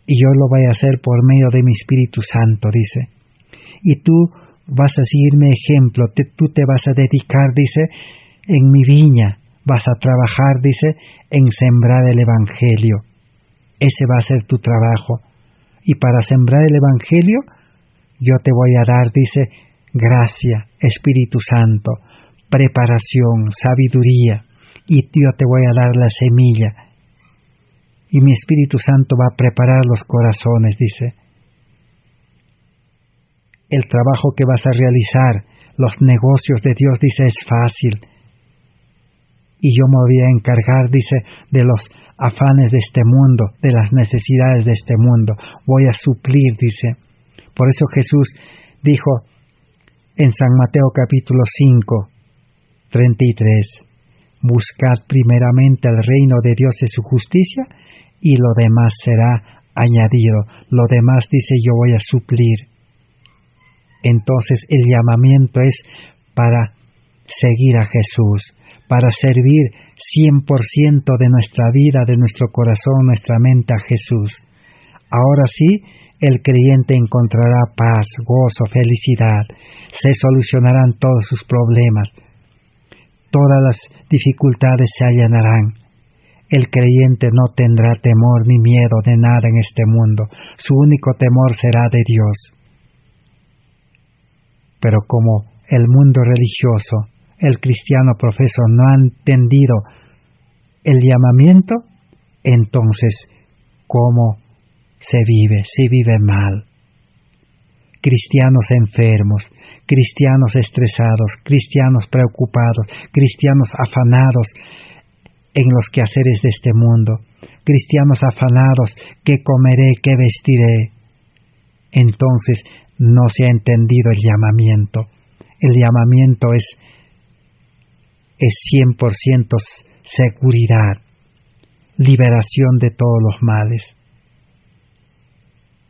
Y yo lo voy a hacer por medio de mi Espíritu Santo, dice. Y tú vas a seguirme ejemplo, tú te vas a dedicar, dice, en mi viña, vas a trabajar, dice, en sembrar el Evangelio. Ese va a ser tu trabajo. Y para sembrar el Evangelio, yo te voy a dar, dice, gracia, Espíritu Santo, preparación, sabiduría, y yo te voy a dar la semilla. Y mi Espíritu Santo va a preparar los corazones, dice. El trabajo que vas a realizar, los negocios de Dios, dice, es fácil. Y yo me voy a encargar, dice, de los afanes de este mundo, de las necesidades de este mundo. Voy a suplir, dice. Por eso Jesús dijo en San Mateo capítulo 5:33, buscad primeramente el reino de Dios y su justicia, y lo demás será añadido. Lo demás, dice, yo voy a suplir. Entonces el llamamiento es para seguir a Jesús, para servir 100% de nuestra vida, de nuestro corazón, nuestra mente a Jesús. Ahora sí, el creyente encontrará paz, gozo, felicidad, se solucionarán todos sus problemas, todas las dificultades se allanarán. El creyente no tendrá temor ni miedo de nada en este mundo, su único temor será de Dios. Pero como el mundo religioso, el cristiano profeso no ha entendido el llamamiento, entonces, ¿cómo se vive? Se vive mal. cristianos enfermos, cristianos estresados, cristianos preocupados, cristianos afanados en los quehaceres de este mundo, cristianos afanados, ¿qué comeré, qué vestiré? Entonces no se ha entendido el llamamiento. El llamamiento es 100% seguridad, liberación de todos los males.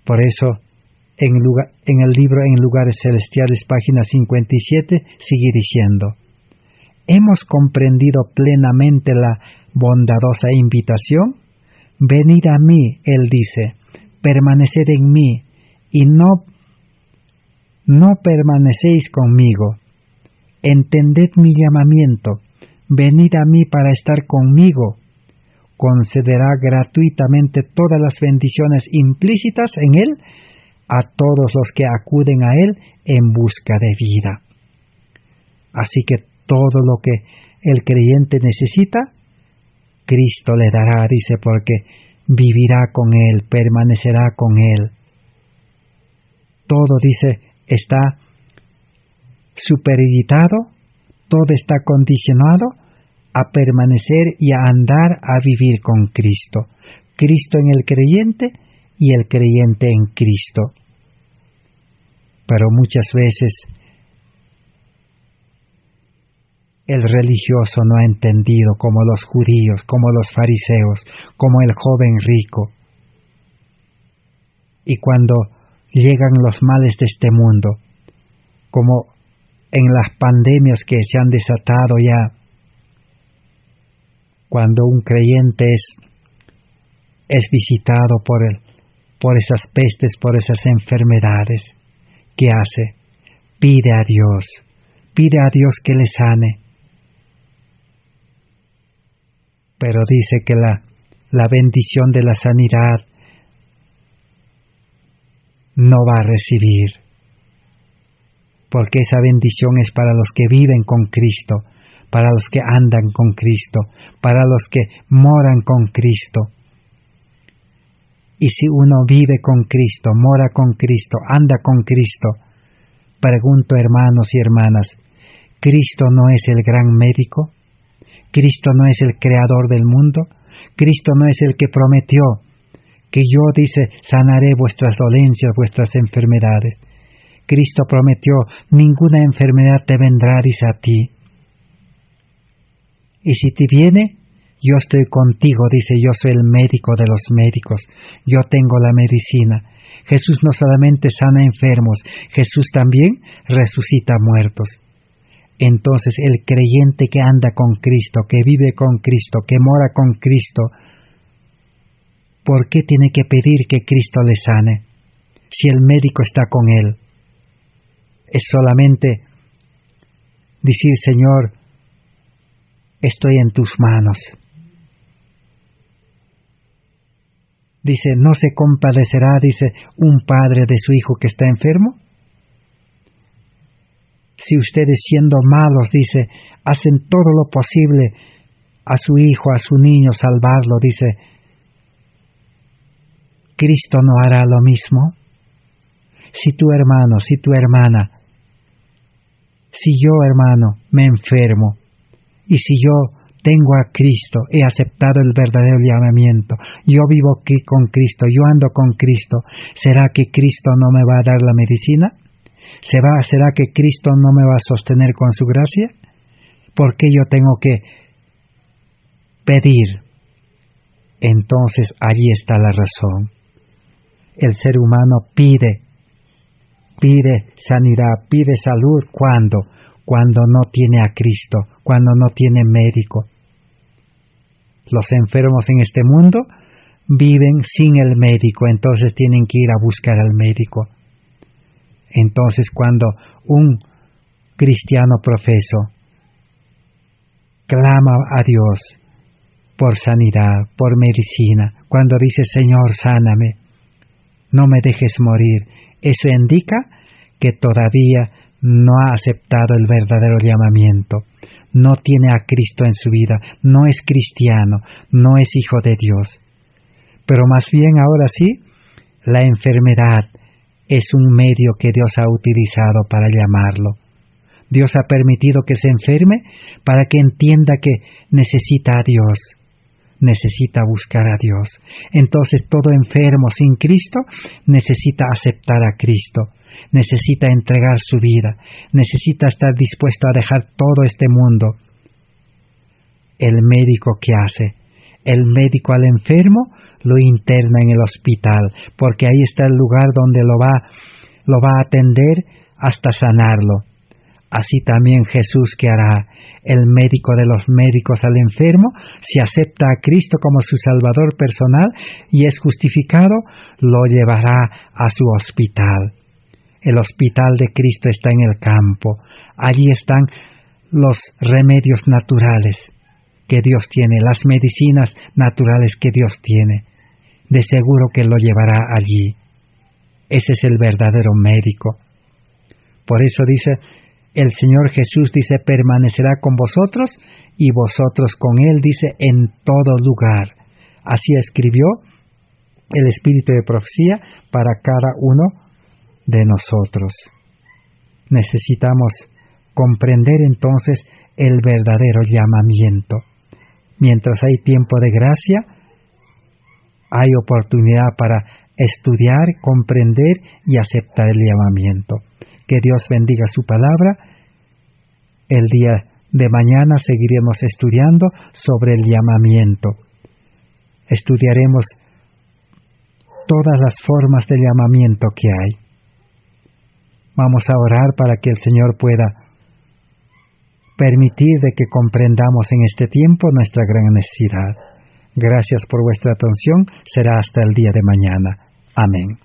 Por eso, en el libro En Lugares Celestiales, página 57, sigue diciendo: ¿hemos comprendido plenamente la bondadosa invitación? Venid a mí, él dice, permaneced en mí, y no permanecéis conmigo. Entended mi llamamiento, venid a mí para estar conmigo. Concederá gratuitamente todas las bendiciones implícitas en él a todos los que acuden a él en busca de vida. Así que todo lo que el creyente necesita, Cristo le dará, dice, porque vivirá con él, permanecerá con él. Todo, dice, está supeditado, todo está condicionado a permanecer y a andar, a vivir con Cristo. Cristo en el creyente y el creyente en Cristo. Pero muchas veces el religioso no ha entendido, como los judíos, como los fariseos, como el joven rico. Y cuando llegan los males de este mundo, como en las pandemias que se han desatado ya, cuando un creyente es visitado por esas pestes, por esas enfermedades, ¿qué hace? Pide a Dios que le sane. Pero dice que la bendición de la sanidad no va a recibir, porque esa bendición es para los que viven con Cristo, para los que andan con Cristo, para los que moran con Cristo. Y si uno vive con Cristo, mora con Cristo, anda con Cristo, pregunto, hermanos y hermanas, ¿Cristo no es el gran médico? ¿Cristo no es el creador del mundo? ¿Cristo no es el que prometió que yo, dice, sanaré vuestras dolencias, vuestras enfermedades? Cristo prometió, ninguna enfermedad te vendrá, dice, a ti. Y si te viene, yo estoy contigo, dice, yo soy el médico de los médicos, yo tengo la medicina. Jesús no solamente sana enfermos, Jesús también resucita muertos. Entonces el creyente que anda con Cristo, que vive con Cristo, que mora con Cristo, ¿por qué tiene que pedir que Cristo le sane si el médico está con él? Es solamente decir, Señor, estoy en tus manos. Dice, ¿no se compadecerá, dice, un padre de su hijo que está enfermo? Si ustedes, siendo malos, dice, hacen todo lo posible a su hijo, a su niño, salvarlo, dice, ¿Cristo no hará lo mismo? Si tu hermano, si tu hermana, si yo, hermano, me enfermo, y si yo tengo a Cristo, he aceptado el verdadero llamamiento, yo vivo aquí con Cristo, yo ando con Cristo, ¿será que Cristo no me va a dar la medicina? ¿Será que Cristo no me va a sostener con su gracia? ¿Por qué yo tengo que pedir? Entonces allí está la razón. El ser humano pide sanidad, pide salud. ¿Cuándo? Cuando no tiene a Cristo, cuando no tiene médico. Los enfermos en este mundo viven sin el médico, entonces tienen que ir a buscar al médico. Entonces cuando un cristiano profeso clama a Dios por sanidad, por medicina, cuando dice, Señor, sáname, no me dejes morir, eso indica que todavía no ha aceptado el verdadero llamamiento, no tiene a Cristo en su vida, no es cristiano, no es hijo de Dios. Pero más bien ahora sí, la enfermedad es un medio que Dios ha utilizado para llamarlo. Dios ha permitido que se enferme para que entienda que necesita a Dios, necesita buscar a Dios. Entonces todo enfermo sin Cristo necesita aceptar a Cristo, necesita entregar su vida, necesita estar dispuesto a dejar todo este mundo. El médico, ¿qué hace? El médico al enfermo lo interna en el hospital, porque ahí está el lugar donde lo va a atender hasta sanarlo. Así también Jesús, ¿qué hará? El médico de los médicos al enfermo, si acepta a Cristo como su Salvador personal y es justificado, lo llevará a su hospital. El hospital de Cristo está en el campo. Allí están los remedios naturales que Dios tiene, las medicinas naturales que Dios tiene. De seguro que lo llevará allí. Ese es el verdadero médico. Por eso dice, el Señor Jesús dice, permanecerá con vosotros y vosotros con Él, dice, en todo lugar. Así escribió el Espíritu de profecía para cada uno de nosotros. Necesitamos comprender entonces el verdadero llamamiento. Mientras hay tiempo de gracia, hay oportunidad para estudiar, comprender y aceptar el llamamiento. Que Dios bendiga su palabra. El día de mañana seguiremos estudiando sobre el llamamiento. Estudiaremos todas las formas de llamamiento que hay. Vamos a orar para que el Señor pueda permitir de que comprendamos en este tiempo nuestra gran necesidad. Gracias por vuestra atención. Será hasta el día de mañana. Amén.